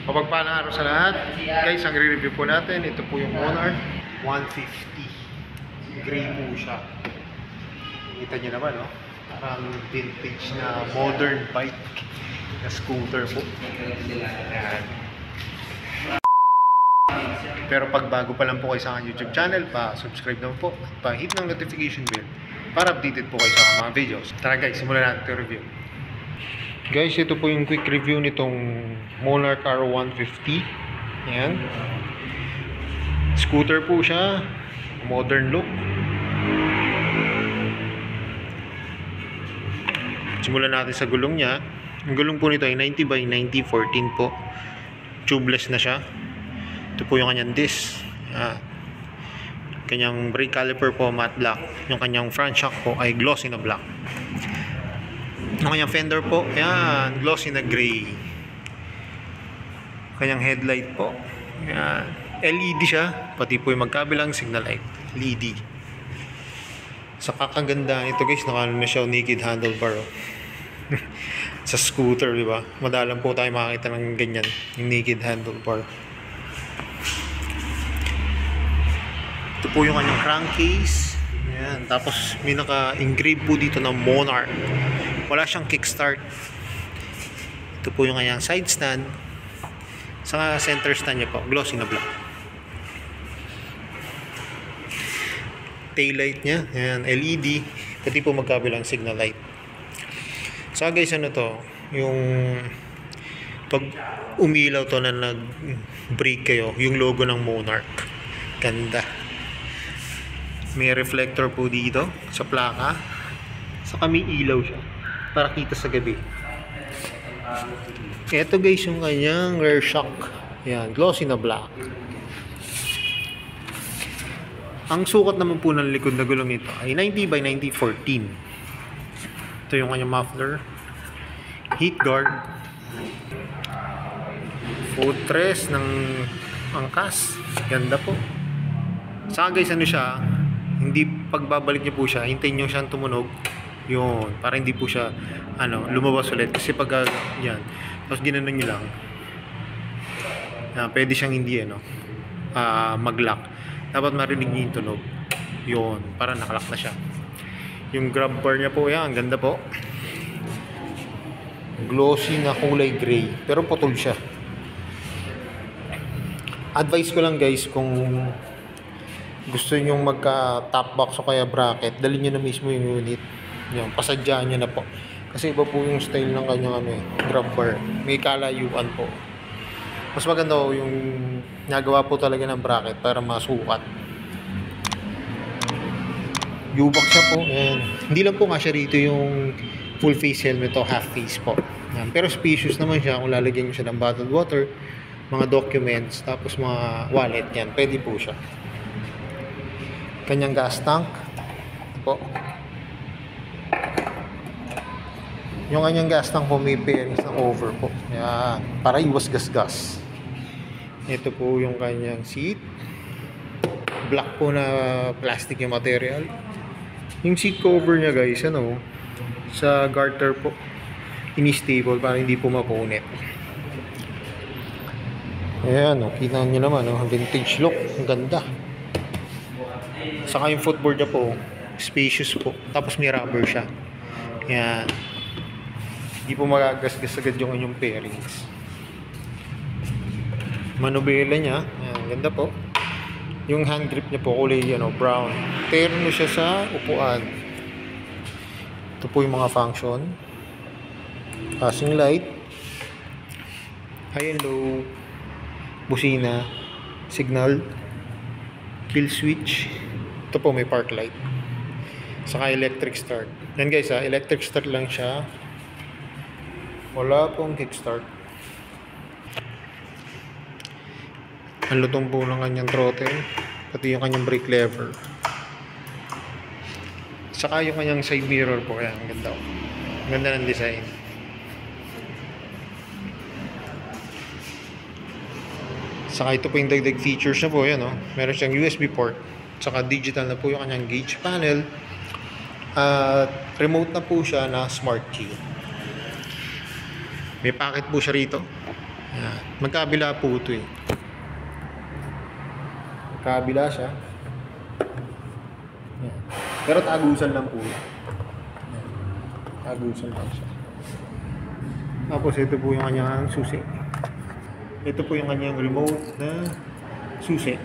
Mapagpalang araw sa lahat. Guys, ang re-review po natin, ito po yung Monarch 150. Gray po siya. Kita nyo naman, no? Parang vintage na modern bike na scooter po. Ayan. Pero pag bago pa lang po kayo sa aking YouTube channel, pa-subscribe naman po at pa-hit ng notification bell para updated po kayo sa mga videos. Tara guys, simulan natin yung review. Guys, ito po yung quick review nitong Monarch R150. Ayan. Scooter po siya. Modern look. Simulan natin sa gulong niya. Ang gulong po nito ay 90 by 90 14 po. Tubeless na siya. Ito po yung kanyang disc. Kanyang brake caliper po matte black. Yung kanyang front shock po ay glossy na black. Yung kanyang fender po, yan, glossy na gray. Kanyang headlight po, yan, LED siya, pati po yung magkabilang signal light, LED. Sa kakaganda ito guys, nakano na siya naked handlebar. Sa scooter, di ba? Madalang po tayo makakita ng ganyan, yung naked handlebar. Ito po yung kanyang crankcase. Yan, tapos may naka-engrave po dito ng Monarch. Wala siyang kickstart. Ito po yung kanyang side stand. Sa center stand niya po, glossy na black. Tail light niya, yan, LED. Pati po magkabilang signal light. So guys, ano to? Yung pag umilaw to na nag-brake kayo, yung logo ng Monarch. Ganda. May reflector po dito sa plaka. Saka may ilaw siya para kita sa gabi. Ito guys yung kanyang rear shock. Yan, glossy na black. Ang sukat naman po ng likod na gulong nito ay 90 by 90 14. Ito yung kanyang muffler. Heat guard. Footrest ng angkas. Ganda po. Saka guys, ano siya, hindi pagbabalik niyo po siya, hintayin niyo siyang tumunog. Yun, para hindi po siya lumabas ulit. Kasi pag yan, tapos ginanon nyo lang, pwede siyang hindi mag-lock. Dapat marinig niyo yung tunog. Yun, para nakalock na siya. Yung grab bar niya po, yan, ganda po. Glossy na kulay gray, pero putol siya. Advice ko lang guys, kung gusto nyo magka top box o kaya bracket, dalhin nyo na mismo yung unit. Yan, pasadyaan nyo na po. Kasi iba po yung style ng kanyang grab bar. May kalayuan po. Mas maganda po yung nagawa po talaga ng bracket para masukat. U-box siya po. And hindi lang po nga siya rito yung full face helmet o half face po. Yan. Pero spacious naman siya kung lalagyan nyo siya ng bottled water, mga documents, tapos mga wallet. Yan, pwede po siya. Kanyang gas tank. Ito po. Yung kanyang gas tank po may bearings ng over po. Yan. Para iwas gas-gas. Ito po yung kanyang seat. Black po na plastic yung material. Yung seat cover niya guys, sa garter po. Ini-stable para hindi po mapunit. Ayan, kita nyo naman, vintage look. Ang ganda. Saka yung footboard niya po, spacious po. Tapos may rubber siya. Yan. Hindi po magagasgas agad yung inyong pairings. Manubela niya. Yan, ganda po. Yung hand grip niya po, kulay brown. Terno siya sa upuan. Ito po yung mga function. Passing light. High and low. Busina. Signal. Kill switch. Ito po may park light. Saka electric start. Yan guys electric start lang siya. Wala pong kickstart. Ang lutong po ng kanyang throttle. Pati yung kanyang brake lever. Saka yung kanyang side mirror po, yan, ang ganda. Ang ganda ng design. Saka ito po yung dagdag features na po, yan, oh. Meron siyang USB port, saka digital na po yung kanyang gauge panel, at remote na po siya na smart key. May packet po siya rito. Yan. Magkabila po ito eh. Magkabila siya. Yan. Pero tagusan lang po. Yan. Tagusan lang siya. Tapos ito po yung kanyang susi. Ito po yung kanyang remote na susi.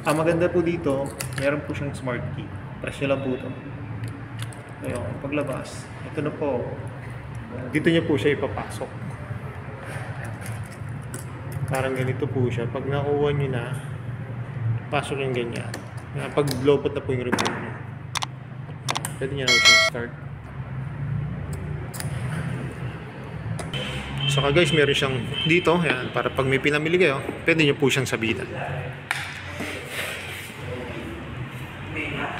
Ang maganda po dito, meron po siyang smart key. Press nyo lang po ito. Ayun, paglabas. Ito na po. Dito niya po siya ipapasok. Parang ganito po siya. Pag nakuha nyo na, pasok yung ganyan. Pag lopot na po yung remote nyo, pwede nyo na siya start. Saka guys, meron siyang dito, yan, para pag may pinamili kayo, pwede nyo po siyang sabitan.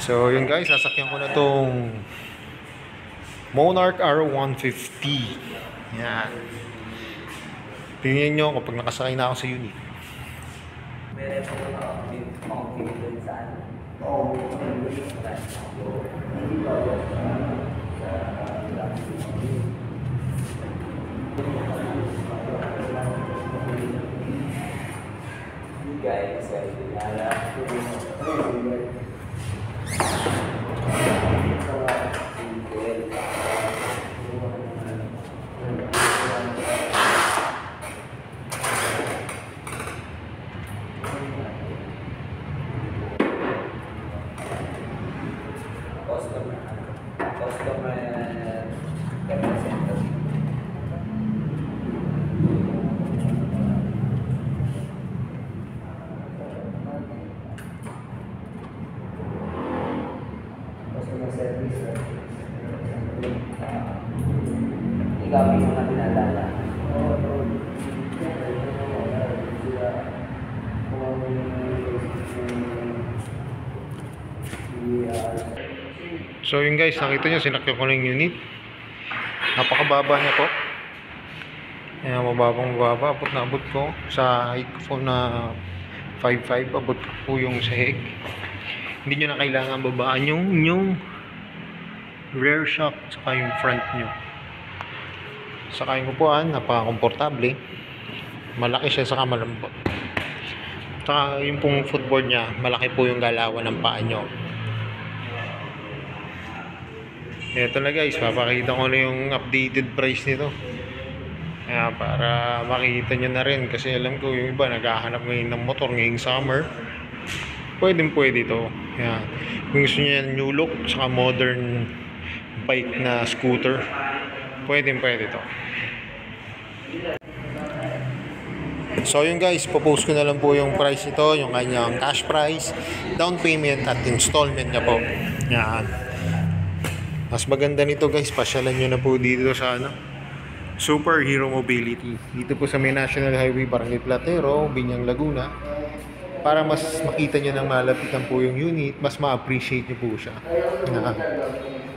So yun guys, sasakyan ko na tong Monarch R150. Yan. Tingnan nyo kapag nakasakay na ako sa unit. Guys, ikaw yung mga pinadala. So yun guys, nakita nyo, sinakyan ko na yung unit. Napakababa niya po. Ayan, mababa. Abot na abot ko sa height ko na 5'5". Abot po yung sahig. Hindi nyo na kailangan babaan yung rear shock saka yung front nyo. Saka yung upuan, napaka-komportable. Malaki siya saka malambot. Saka yung pong footboard niya, malaki po yung galawan ng paa nyo. Ito na guys, papakita ko na yung updated price nito. Kaya para makita nyo na rin, kasi alam ko yung iba naghahanap ngayon ng motor ngayong summer. Pwede ito. Kaya kung gusto nyo yung new look saka modern bike na scooter, pwede ito. So yun guys, popost ko na lang po yung price nito, yung kanyang cash price, down payment at installment niya po. Yan. Mas maganda nito guys, pasyalan nyo na po dito sa Super Hero Mobility. Dito po sa may National Highway, Barangay Platero, Binyang, Laguna. Para mas makita nyo na malapitan po yung unit, mas ma-appreciate nyo po siya.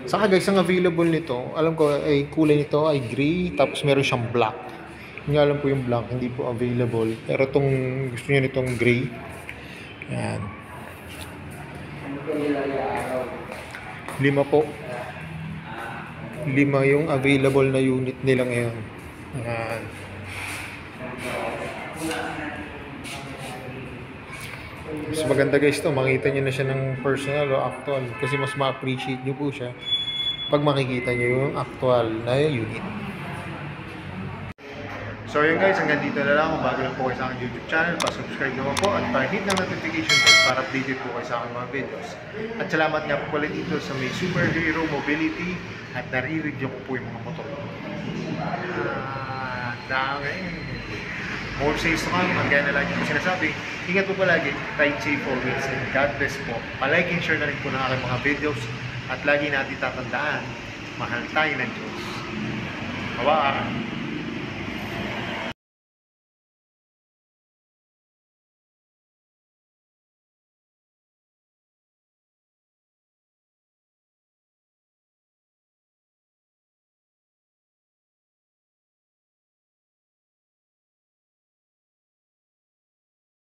Saka guys, ang available nito, alam ko ay kulay nito ay gray, tapos meron siyang black. Hindi alam po yung black, hindi po available. Pero itong gusto nyo nitong gray. Yan. 5 po. 5 yung available na unit nila ngayon. Yan. Mas maganda guys to, makita nyo na siya ng personal o actual. Kasi mas ma-appreciate nyo po siya pag makikita nyo yung actual na unit. So yun guys, hanggang dito na lang. Kung bago lang po kayo sa aking YouTube channel, pa-subscribe naman po at pa-hit ng notification bell para updated po kayo sa aking mga videos. At salamat nga po pala dito sa may Super Hero Mobility at nare-review ko po yung mga motor. Dami. More safe to come. Ang gaya na lagi po sinasabi. Ingat po palagi. Ride safe always. And God bless po. Palike and share na rin po ng aking mga videos. At lagi natin tatandaan, mahal tayo ng Diyos. Bye-bye!